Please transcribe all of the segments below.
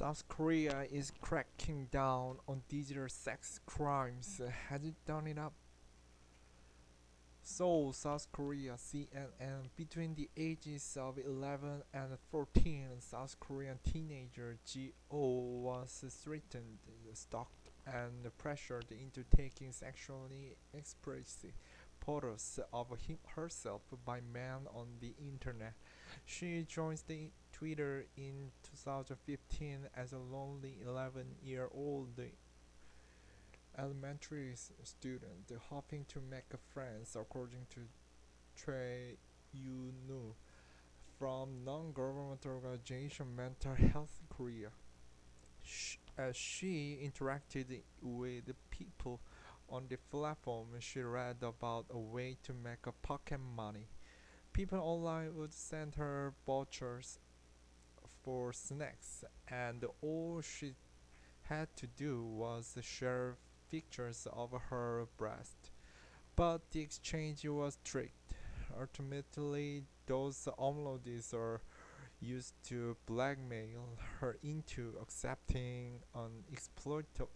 South Korea is cracking down on digital sex crimes. Has it done it up? Seoul, South Korea, CNN. Between the ages of 11 and 14, South Korean teenager Go was threatened, stalked, and pressured into taking sexually explicit photos of herself by men on the internet. She joins the Twitter in 2015 as a lonely 11-year-old elementary student hoping to make friends, according to Trey Yu from non-governmental organization Mental Health Korea. As she interacted with people on the platform, she read about a way to make a pocket money. People online would send her vouchers for snacks, and all she had to do was share pictures of her breast. But the exchange was tricked. Ultimately, those uploads are used to blackmail her into accepting an exploitative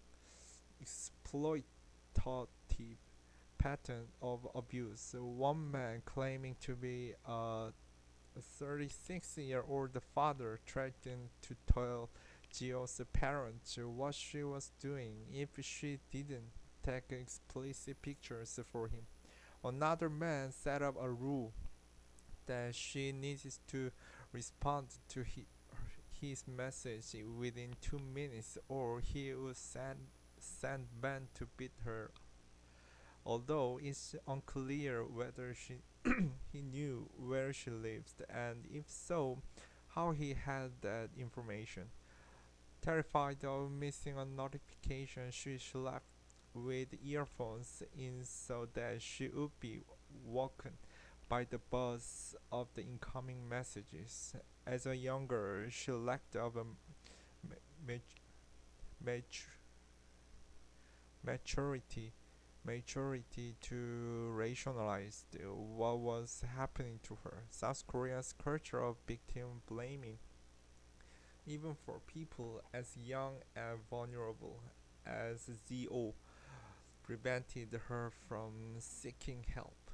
pattern of abuse. One man claiming to be a 36-year-old father threatened to tell Gio's parents what she was doing if she didn't take explicit pictures for him. Another man set up a rule that she needs to respond to his message within 2 minutes or he would send Ben to beat her. Although it's unclear whether he knew where she lives and if so, how he had that information. Terrified of missing a notification, she slept with earphones in so that she would be woken by the buzz of the incoming messages. As a young girl, she lacked of a mat- maturity maturity to rationalize what was happening to her. South Korea's culture of victim blaming, even for people as young and vulnerable as Zo, prevented her from seeking help.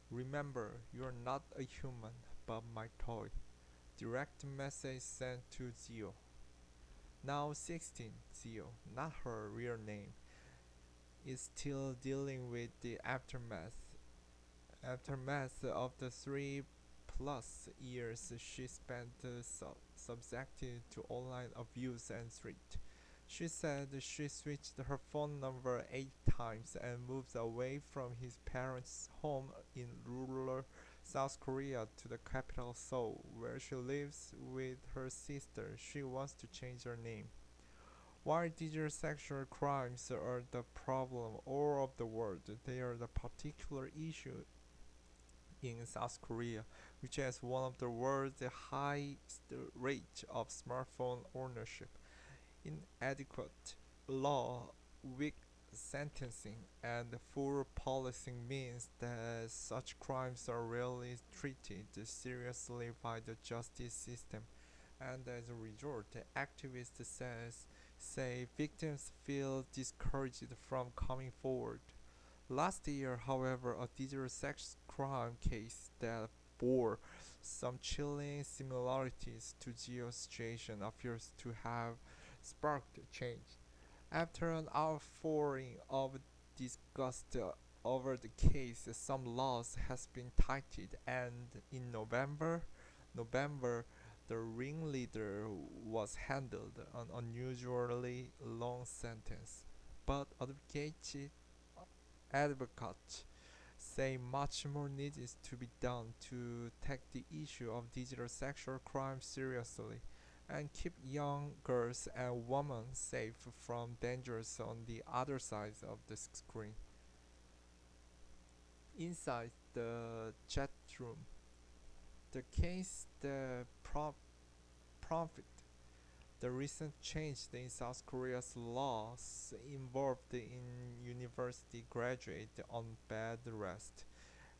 Remember, you're not a human, but my toy. Direct message sent to Zo. Now 16, Zo, not her real name, is still dealing with the aftermath of the 3+ years she spent subjected to online abuse and threat. She said she switched her phone number 8 times and moved away from his parents' home in rural South Korea to the capital Seoul, where she lives with her sister. She wants to change her name. While digital sexual crimes are the problem all over the world, they are the particular issue in South Korea, which has one of the world's highest rates of smartphone ownership. Inadequate law, weak sentencing, and poor policing means that such crimes are rarely treated seriously by the justice system, and as a result, activists say victims feel discouraged from coming forward. Last year, however, a digital sex crime case that bore some chilling similarities to Geo's situation appears to have sparked change. After an outpouring of disgust over the case, some laws has been tightened, and in November, the ringleader was handed an unusually long sentence. But advocates say much more needs to be done to take the issue of digital sexual crime seriously and keep young girls and women safe from dangers on the other side of the screen. Inside the chat room, the case that prompted the recent change in South Korea's laws involved in university graduate on bed rest.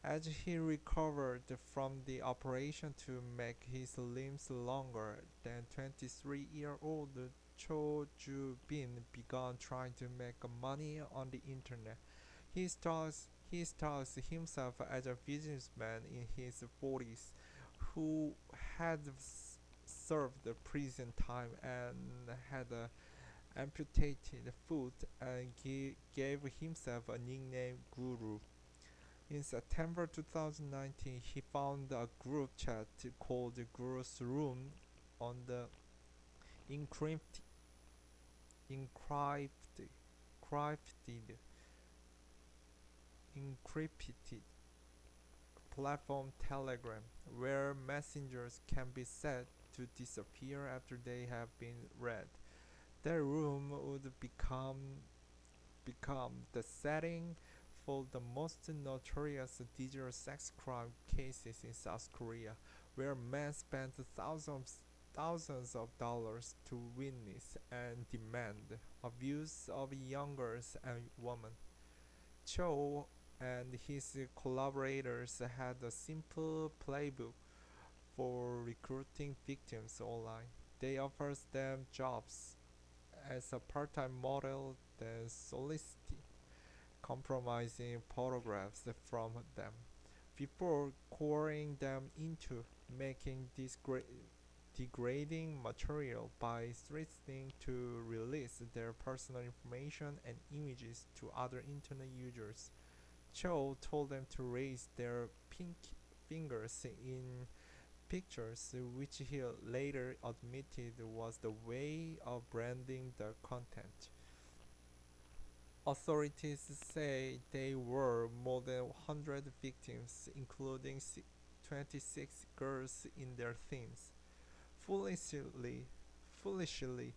As he recovered from the operation to make his limbs longer, then 23-year-old Cho Ju-bin began trying to make money on the internet. He styles himself as a businessman in his 40s who had served prison time and had amputated foot and gave himself a nickname Guru. In September 2019, he found a group chat called Guru's Room on the encrypted, encrypted, encrypted, encrypted platform Telegram, where messengers can be set to disappear after they have been read. Their room would become the setting for the most notorious digital sex crime cases in South Korea, where men spent thousands of dollars to witness and demand abuse of young girls and women. Cho and his collaborators had a simple playbook for recruiting victims online. They offered them jobs as a part-time model, then solicited compromising photographs from them before coercing them into making degrading material by threatening to release their personal information and images to other internet users. Cho told them to raise their pink fingers in pictures, which he later admitted was the way of branding the content. Authorities say there were more than 100 victims, including 26 girls in their teens. Foolishly, foolishly,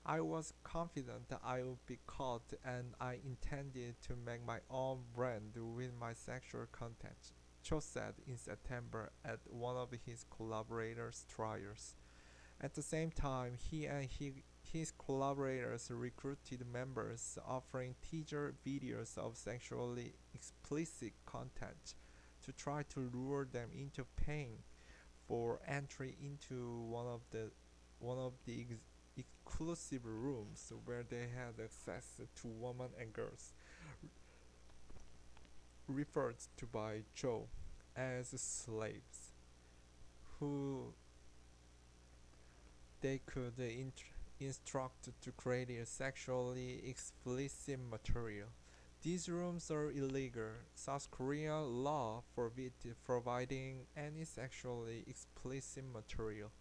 I was confident that I would be caught and I intended to make my own brand with my sexual content, Cho said in September at one of his collaborators' trials. At the same time, his collaborators recruited members, offering teaser videos of sexually explicit content to try to lure them into paying for entry into one of the exclusive rooms where they had access to women and girls, referred to by Joe as slaves, who they could instruct to create a sexually explicit material. These rooms are illegal. South Korean law forbids providing any sexually explicit material.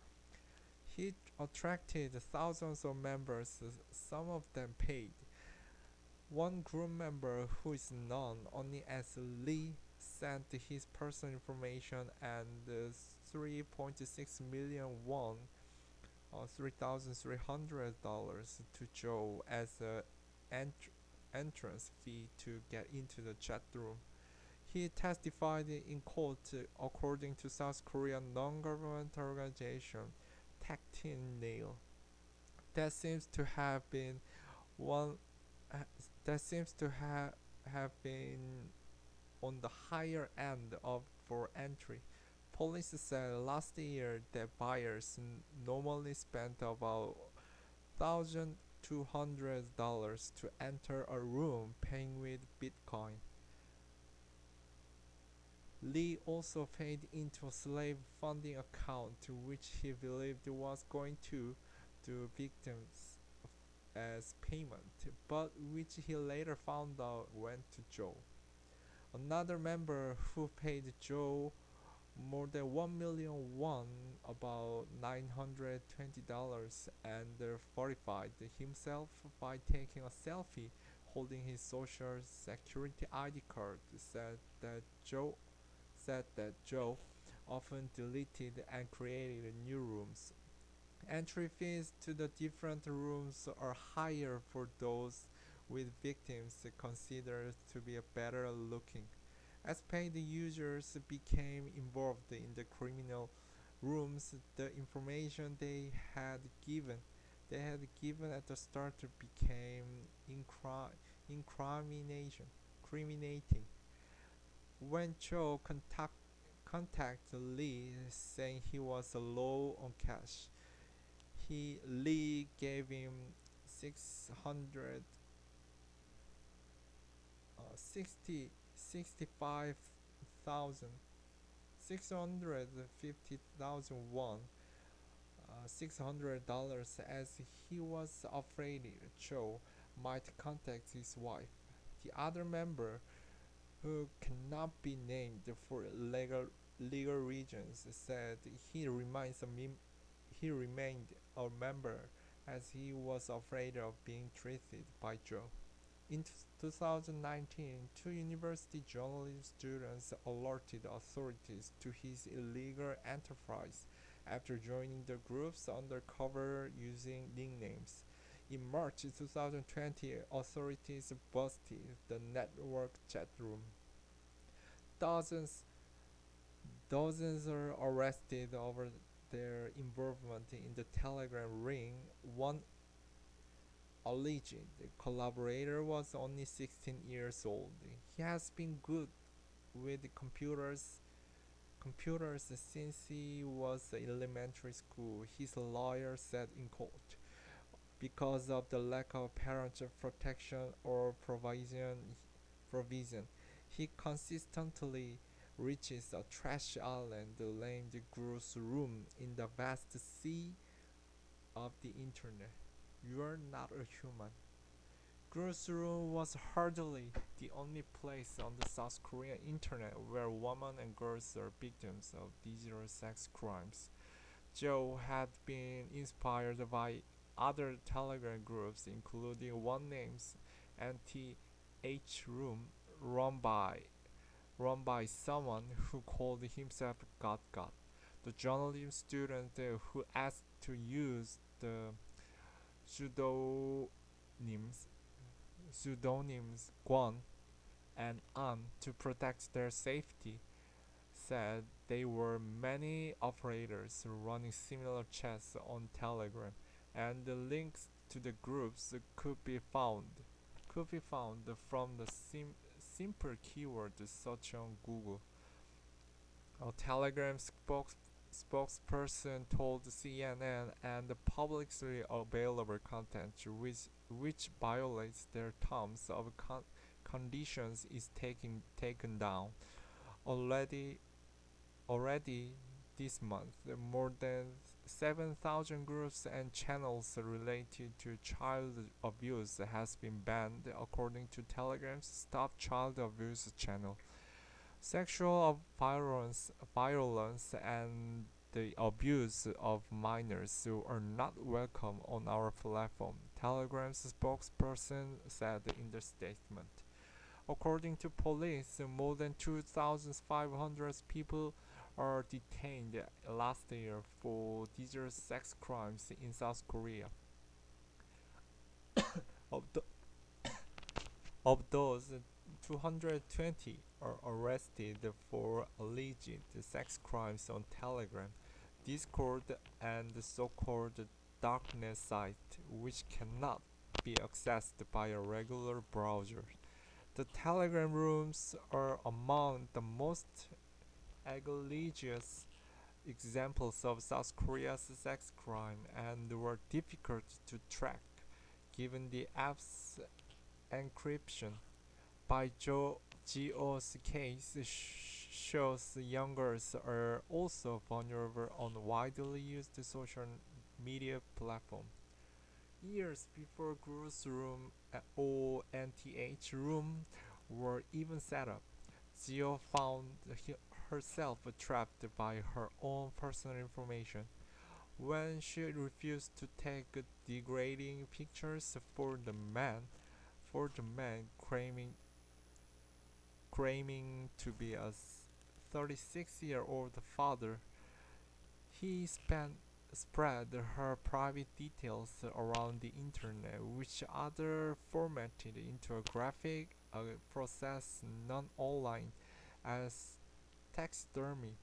He attracted thousands of members, some of them paid. One group member, who is known only as Lee, sent his personal information and 3.6 million won, $3,300 to Joe as an entrance fee to get into the chat room. He testified in court according to South Korean non-governmental organization Tactinnail. That seems to have been one that seems to have been on the higher end of for entry. Police said last year that buyers normally spent about $1,200 to enter a room paying with Bitcoin. Lee also paid into a slave funding account which he believed was going to the victims as payment, but which he later found out went to Joe. Another member who paid Joe more than 1 million won, about $920, and fortified himself by taking a selfie holding his social security ID card, said that Joe often deleted and created new rooms. Entry fees to the different rooms are higher for those with victims considered to be better looking. As paid users became involved in the criminal rooms, the information they had given at the start became incriminating. When Joe contacted Lee saying he was low on cash, Lee gave him 600 65,000 650,000 won, $600, as he was afraid Joe might contact his wife. The other member, who cannot be named for legal reasons, said he remained a member as he was afraid of being treated by Joe. In 2019, two university journalism students alerted authorities to his illegal enterprise after joining the groups undercover using nicknames. In March 2020, authorities busted the network chat room. Dozens, dozens are arrested over their involvement in the Telegram ring. One alleged collaborator was only 16 years old. He has been good with computers since he was in elementary school, his lawyer said in court. Because of the lack of parental protection or provision, he consistently reaches a trash island named Gross Room in the vast sea of the internet. You're not a human. Gross Room was hardly the only place on the South Korean internet where women and girls are victims of digital sex crimes. Joe had been inspired by other Telegram groups, including one named Anti-H Room, run by someone who called himself God God. The journalism student who asked to use the pseudonyms Guan and An to protect their safety said there were many operators running similar chats on Telegram, and the links to the groups could be found from the simple keyword search on Google. A Telegram spokesperson told CNN and the publicly available content which violates their terms of conditions is taken down. Already Already this month, more than 7,000 groups and channels related to child abuse has been banned according to Telegram's Stop Child Abuse channel. Sexual violence and the abuse of minors are not welcome on our platform, Telegram's spokesperson said in the statement. According to police, more than 2,500 people are detained last year for digital sex crimes in South Korea. Of, the, of those, 220 are arrested for alleged sex crimes on Telegram, Discord, and the so-called darknet site, which cannot be accessed by a regular browser. The Telegram rooms are among the most egregious examples of South Korea's sex crime and were difficult to track given the app's encryption. By Geo's case shows young girls are also vulnerable on widely used social media platforms. Years before Gross Room or NTH Room were even set up, Geo found herself trapped by her own personal information. When she refused to take degrading pictures for the man claiming to be a 36-year-old father, he spread her private details around the internet, which others formatted into a graphic, a process known online as taxidermy.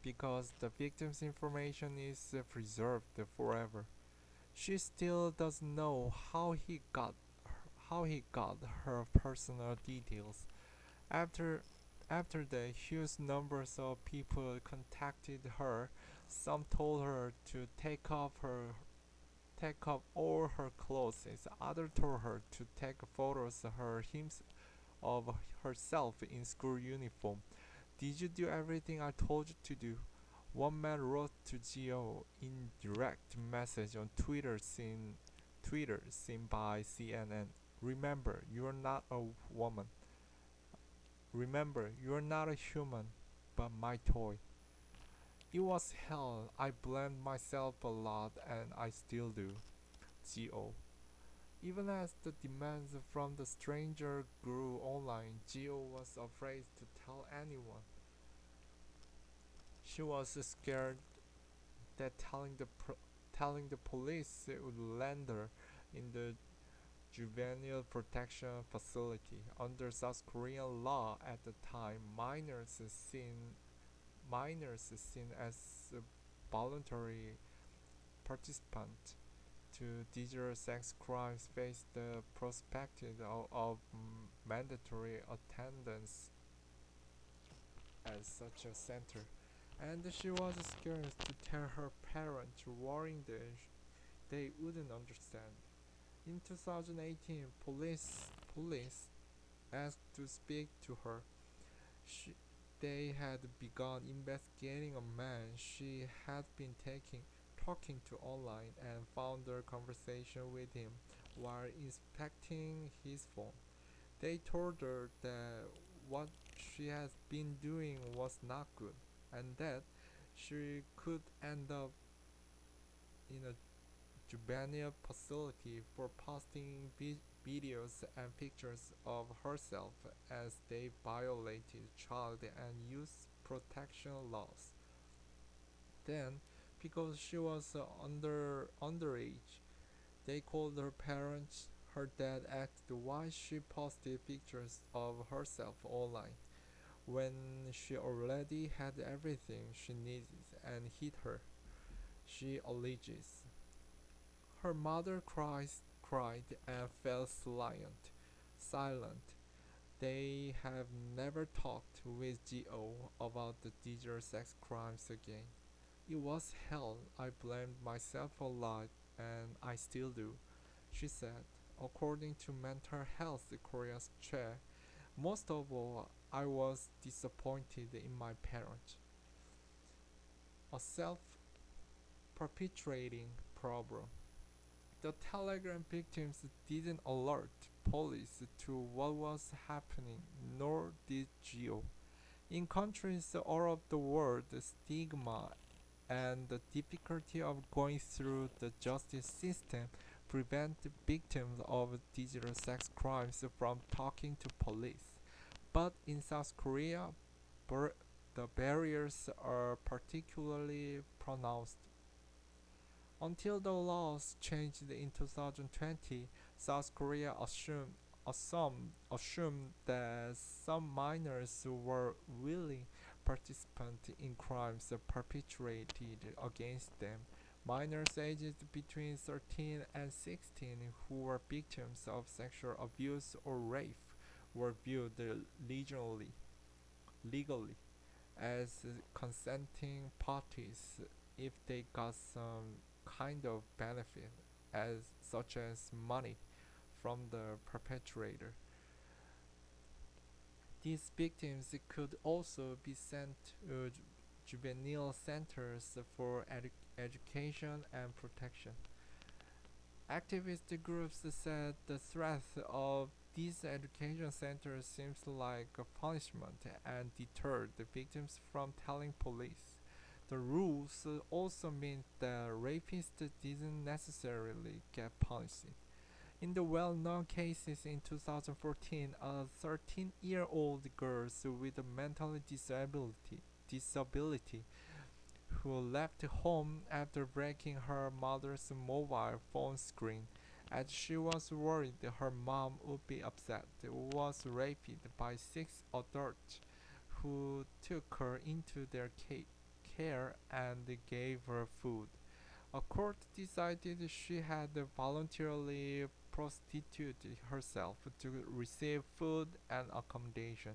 Because the victim's information is preserved forever, she still doesn't know how he got her personal details. After after that, huge numbers of people contacted her. Some told her to take off all her clothes. Others told her to take photos of herself in school uniform. Did you do everything I told you to do? One man wrote to Geo in direct message on Twitter seen by CNN. Remember, you are not a woman. Remember, you are not a human, but my toy. It was hell. I blamed myself a lot and I still do. Geo. Even as the demands from the stranger grew online, Geo was afraid to tell anyone. She was scared that telling the police would land her in the juvenile protection facility. Under South Korean law at the time, minors seen as a voluntary participant to digital sex crimes faced the prospect of mandatory attendance at such a center, and she was scared to tell her parents, worrying that they wouldn't understand. In 2018, police asked to speak to her. She, they had begun investigating a man she had been talking to online and found their conversation with him while inspecting his phone. They told her that what she had been doing was not good and that she could end up in a juvenile facility for posting videos and pictures of herself as they violated child and youth protection laws. Then, because she was underage, they called her parents. Her dad asked why she posted pictures of herself online when she already had everything she needed and hid her. She alleges. Her mother cried and fell silent. They have never talked with G.O. about the digital sex crimes again. It was hell. I blamed myself a lot, and I still do, she said. According to Mental Health Korea's chair, most of all, I was disappointed in my parents. A self perpetuating problem. The Telegram victims didn't alert police to what was happening, nor did Geo. In countries all over the world, the stigma and the difficulty of going through the justice system prevent victims of digital sex crimes from talking to police. But in South Korea, the barriers are particularly pronounced. Until the laws changed in 2020, South Korea assumed that some minors were willing participants in crimes perpetrated against them. Minors aged between 13 and 16 who were victims of sexual abuse or rape were viewed legally as consenting parties if they got some kind of benefit, such as money, from the perpetrator. These victims could also be sent to juvenile centers for education and protection. Activist groups said the threat of these education centers seems like a punishment and deterred the victims from telling police. The rules also meant that rapists didn't necessarily get punished. In the well-known cases in 2014, a 13-year-old girl with a mental disability who left home after breaking her mother's mobile phone screen as she was worried her mom would be upset, was raped by six adults who took her into their care and gave her food. A court decided she had voluntarily prostituted herself to receive food and accommodation.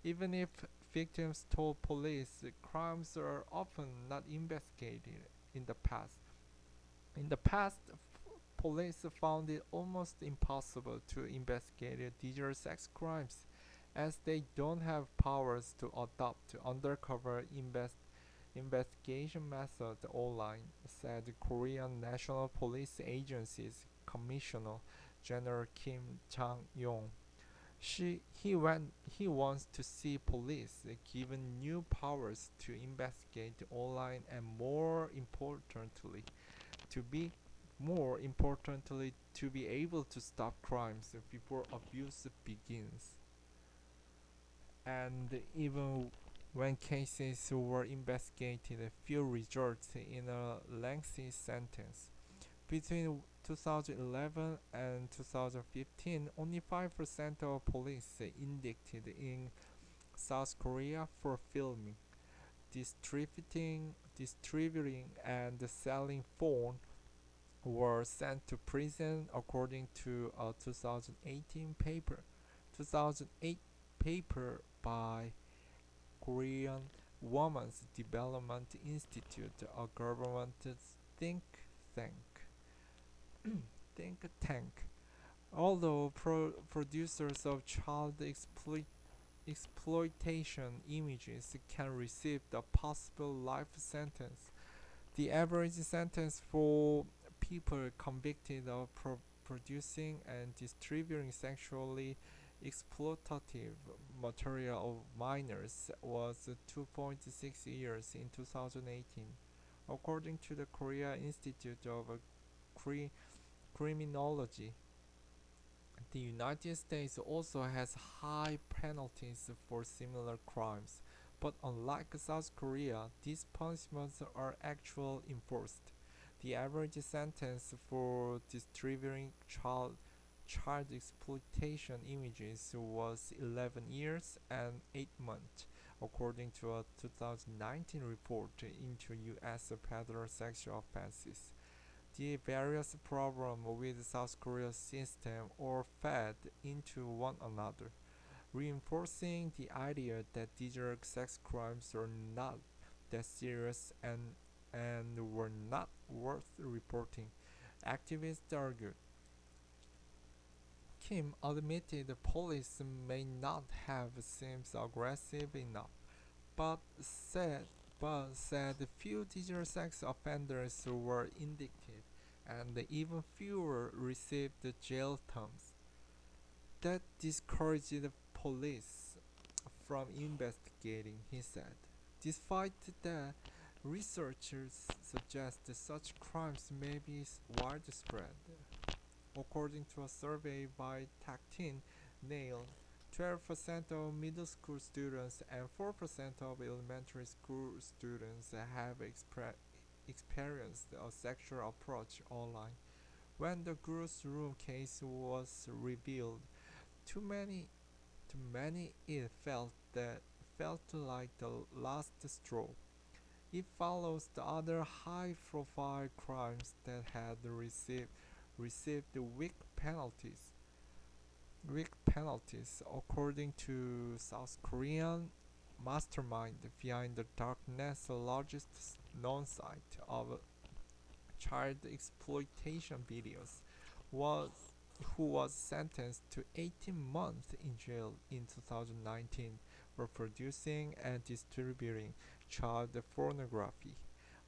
Even if victims told police, crimes are often not investigated in the past. In the past, police found it almost impossible to investigate digital sex crimes as they don't have powers to adopt undercover investigation methods online, said Korean National Police Agency's Commissioner General Kim Chang-yong. He wants to see police given new powers to investigate online and to be to be able to stop crimes before abuse begins. And even when cases were investigated, few resulted in a lengthy sentence. Between 2011 and 2015, only 5% of police indicted in South Korea for filming, distributing, and selling porn were sent to prison, according to a 2008 paper by Korean Women's Development Institute, a government think tank. think tank. Although producers of exploitation images can receive the possible life sentence, the average sentence for people convicted of producing and distributing sexually exploitative material of minors was 2.6 years in 2018, according to the Korea Institute of Criminology. The United States also has high penalties for similar crimes, but unlike South Korea, these punishments are actually enforced. The average sentence for distributing child exploitation images was 11 years and 8 months, according to a 2019 report into U.S. federal sexual offenses. The various problems with South Korea's system are fed into one another, reinforcing the idea that digital sex crimes are not that serious and were not worth reporting, activists argued. Kim admitted the police may not have seemed aggressive enough, but said few digital sex offenders were indicted and even fewer received jail terms. That discouraged the police from investigating, he said. Despite that, researchers suggest that such crimes may be widespread. According to a survey by Tactin Nail, 12% of middle school students and 4% of elementary school students have experienced a sexual approach online. When the girls' room case was revealed, too many it felt like the last straw. It follows the other high-profile crimes that had received weak penalties, according to South Korean mastermind behind the darknet's largest known site of child exploitation videos, was who was sentenced to 18 months in jail in 2019 for producing and distributing child pornography,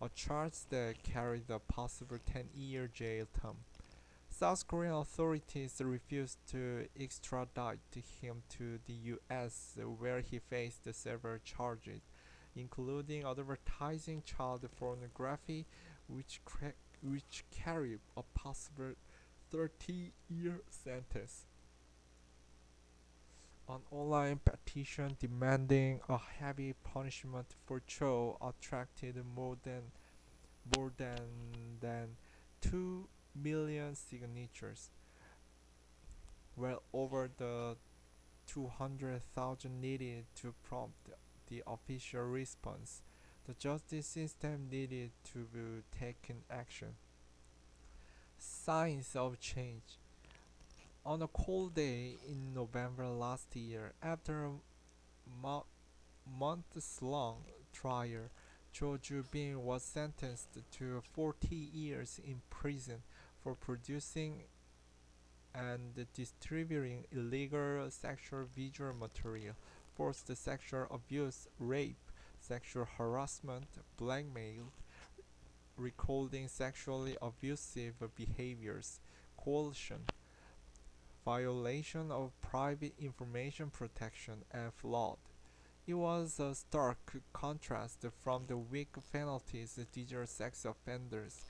a charge that carried a possible 10-year jail term. South Korean authorities refused to extradite him to the U.S., where he faced several charges, including advertising child pornography, which carried a possible 30-year sentence. An online petition demanding a heavy punishment for Cho attracted more than 2 million signatures, well over the 200,000 needed to prompt the official response. The justice system needed to take action. Signs of change. On a cold day in November last year, after mo- months-long trial, Cho Ju-bin was sentenced to 40 years in prison for producing and distributing illegal sexual visual material, forced sexual abuse, rape, sexual harassment, blackmail, recording sexually abusive behaviors, coercion, violation of private information protection, and fraud. It was a stark contrast from the weak penalties digital sex offenders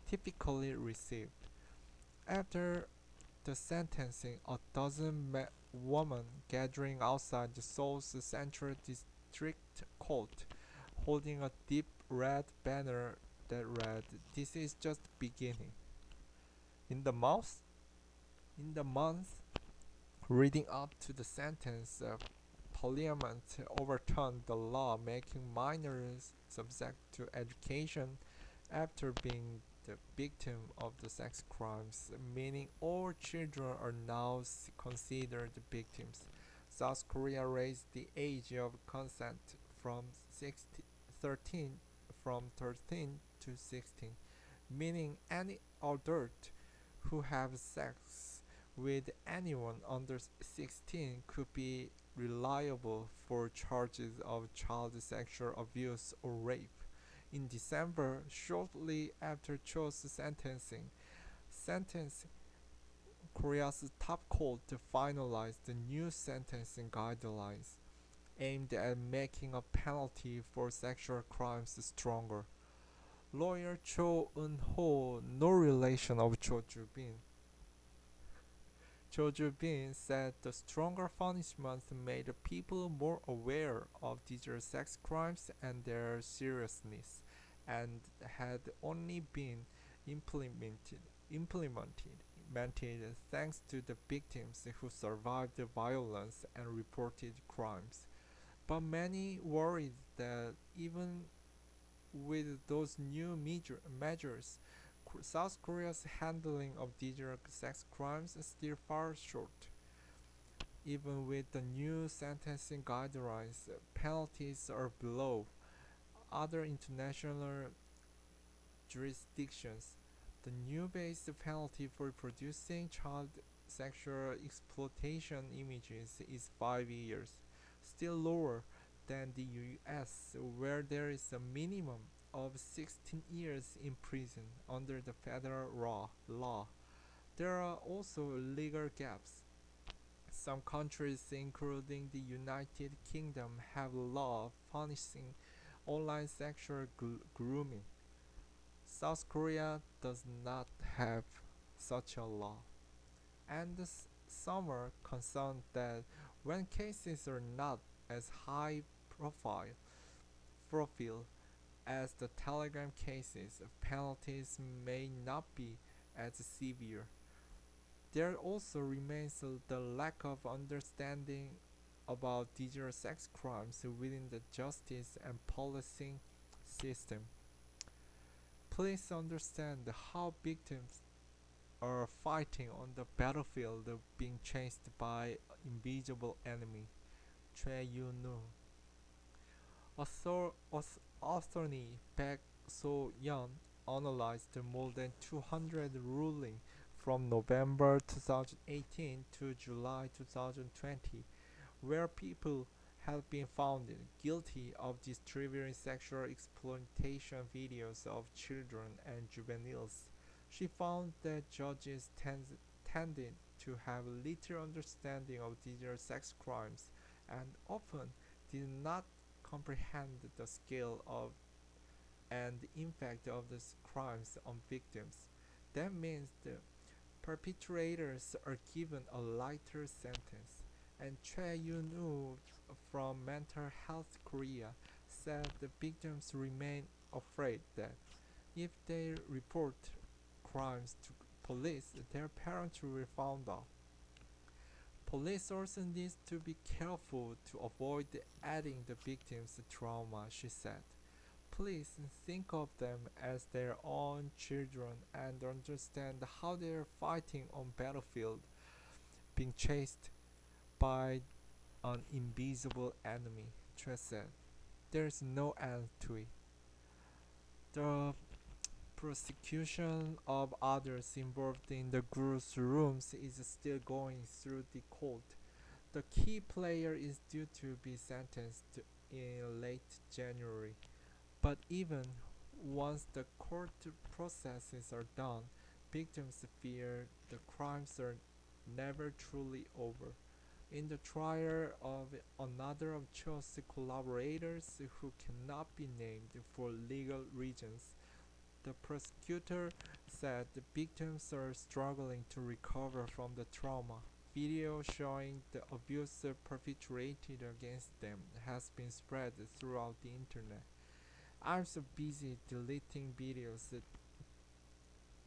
typically received. After the sentencing, a dozen women gathering outside the Seoul's Central District Court, holding a deep red banner that read, "This is just the beginning." In the months, in the months leading up to the sentence, Parliament overturned the law making minors subject to education after being the victim of the sex crimes, meaning all children are now considered victims. South Korea raised the age of consent from 16, 13 from 13 to 16, meaning any adult who has sex with anyone under 16 could be liable for charges of child sexual abuse or rape. In December, shortly after Cho's sentence, Korea's top court finalized the new sentencing guidelines aimed at making a penalty for sexual crimes stronger. Lawyer Cho Eun-ho, no relation of Cho Ju-bin, Cho Ju-bin said the stronger punishments made people more aware of digital sex crimes and their seriousness, and had only been implemented thanks to the victims who survived the violence and reported crimes. But many worried that even with those new measures, South Korea's handling of digital sex crimes is still far short. Even with the new sentencing guidelines, penalties are below other international jurisdictions. The new base penalty for producing child sexual exploitation images is 5 years, still lower than the US, where there is a minimum of 16 years in prison under the federal law. There are also legal gaps. Some countries, including the United Kingdom, have law punishing online sexual grooming. South Korea does not have such a law, and some are concerned that when cases are not as high profile as the Telegram cases, penalties may not be as severe. There also remains the lack of understanding about digital sex crimes within the justice and policing system. Please understand how victims are fighting on the battlefield being chased by invisible enemy. Choi Yoon-woo. Attorney Baek So-yeon analyzed more than 200 rulings from November 2018 to July 2020, where people have been found guilty of distributing sexual exploitation videos of children and juveniles. She found that judges tended to have little understanding of digital sex crimes and often did not comprehend the scale of and the impact of these crimes on victims. That means the perpetrators are given a lighter sentence. And Choi Yoon-woo from Mental Health Korea said the victims remain afraid that if they report crimes to police, their parents will be found out. Police also need to be careful to avoid adding the victims trauma, she said. Please think of them as their own children and understand how they are fighting on battlefield, being chased by an invisible enemy, Choi said. There's no end to it. The prosecution of others involved in the girls' rooms is still going through the court. The key player is due to be sentenced in late January. But even once the court processes are done, victims fear the crimes are never truly over. In the trial of another of Cho's collaborators who cannot be named for legal reasons, the prosecutor said the victims are struggling to recover from the trauma. Video showing the abuse perpetrated against them has been spread throughout the internet. I'm so busy deleting videos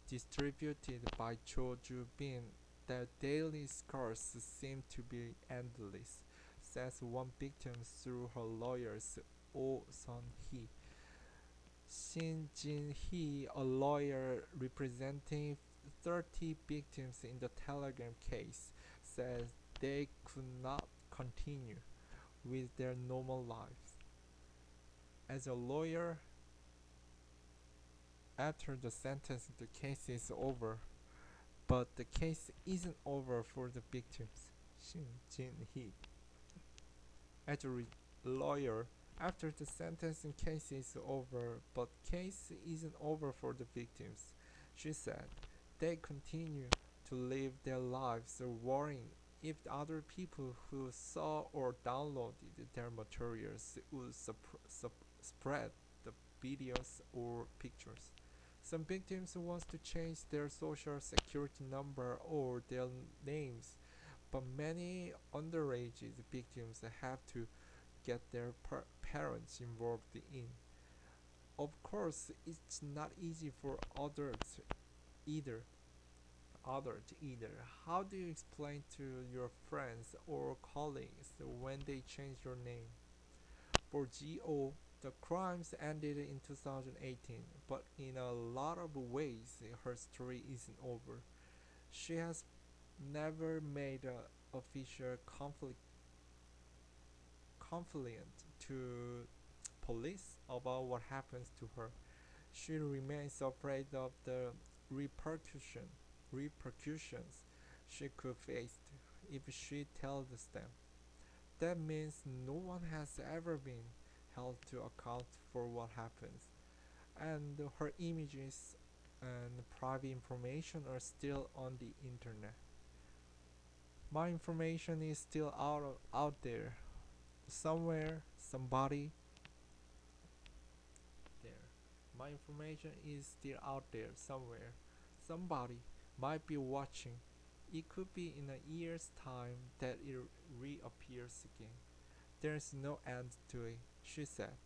distributed by Cho Ju-bin that daily scars seem to be endless, says one victim through her lawyers Oh Sun-hee. Shin Jin-hee, a lawyer representing 30 victims in the Telegram case, says they could not continue with their normal lives. As a lawyer, after the sentence, the case is over, but the case isn't over for the victims. Shin Jin-hee. As a lawyer, after the sentencing case is over, but case isn't over for the victims, she said. They continue to live their lives worrying if other people who saw or downloaded their materials would spread the videos or pictures. Some victims want to change their social security number or their names, but many underage victims have to get their parents involved in. Of course, it's not easy for either. Either. How do you explain to your friends or colleagues when they change your name? For Go, the crimes ended in 2018, but in a lot of ways, her story isn't over. She has never made an official complaint to police about what happens to her. She remains afraid of the repercussions she could face if she tells them. That means no one has ever been held to account for what happens, and her images and private information are still on the internet. My information is still out there. Somewhere, somebody there. My information is still out there somewhere. Somebody might be watching. It could be in a year's time that it reappears again. There's no end to it, she said.